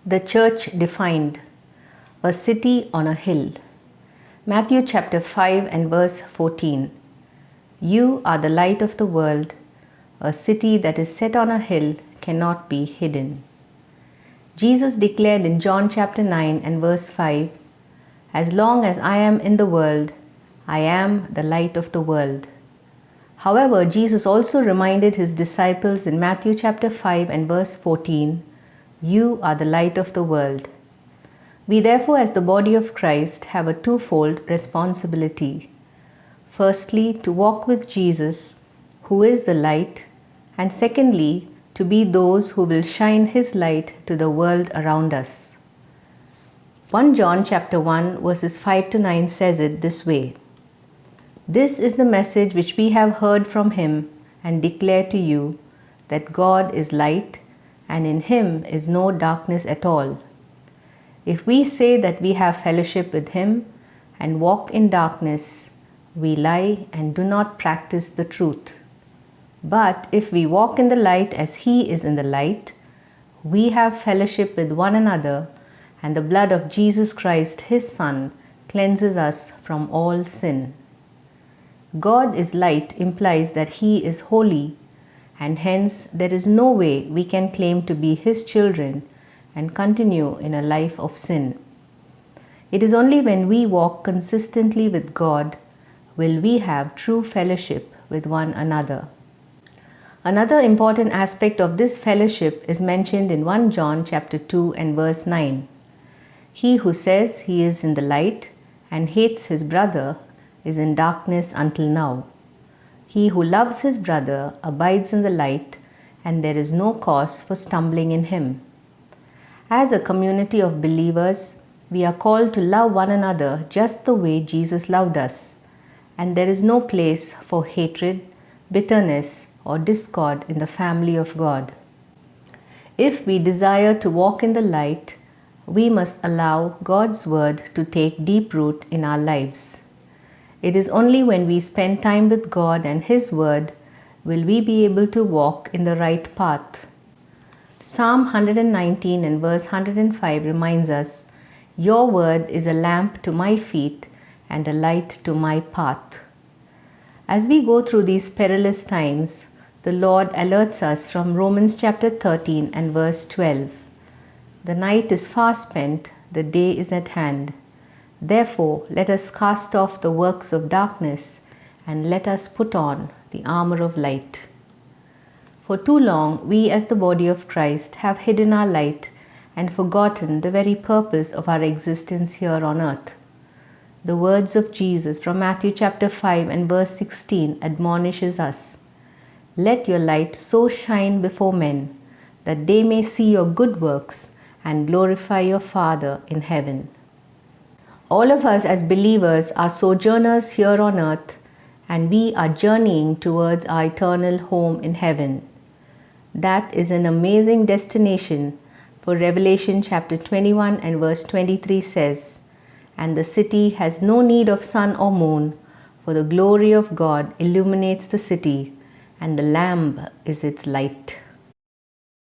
The church defined, a city on a hill. Matthew chapter 5 and verse 14. You are the light of the world. A city that is set on a hill cannot be hidden. Jesus declared in John chapter 9 and verse 5, As long as I am in the world, I am the light of the world. However, Jesus also reminded his disciples in Matthew chapter 5 and verse 14, You are the light of the world. We therefore, as the body of Christ, have a twofold responsibility. Firstly, to walk with Jesus, who is the light, and secondly, to be those who will shine his light to the world around us. 1 John chapter 1 verses 5 to 9 says it this way, This is the message which we have heard from him and declare to you, that God is light, and in him is no darkness at all. If we say that we have fellowship with him and walk in darkness, we lie and do not practice the truth. But if we walk in the light as he is in the light, we have fellowship with one another, and the blood of Jesus Christ, his Son, cleanses us from all sin. God is light implies that he is holy, and hence there is no way we can claim to be his children and continue in a life of sin. It is only when we walk consistently with God will we have true fellowship with one another. Another important aspect of this fellowship is mentioned in 1 John chapter 2 and verse 9. He who says he is in the light and hates his brother is in darkness until now. He who loves his brother abides in the light, and there is no cause for stumbling in him. As a community of believers, we are called to love one another just the way Jesus loved us, and there is no place for hatred, bitterness, or discord in the family of God. If we desire to walk in the light, we must allow God's word to take deep root in our lives. It is only when we spend time with God and his word will we be able to walk in the right path. Psalm 119 and verse 105 reminds us, Your word is a lamp to my feet and a light to my path. As we go through these perilous times, the Lord alerts us from Romans chapter 13 and verse 12. The night is far spent, the day is at hand. Therefore, let us cast off the works of darkness and let us put on the armor of light. For too long, we as the body of Christ have hidden our light and forgotten the very purpose of our existence here on earth. The words of Jesus from Matthew chapter 5 and verse 16 admonishes us, Let your light so shine before men that they may see your good works and glorify your Father in heaven. All of us as believers are sojourners here on earth, and we are journeying towards our eternal home in heaven. That is an amazing destination, for Revelation chapter 21 and verse 23 says, And the city has no need of sun or moon, for the glory of God illuminates the city, and the Lamb is its light.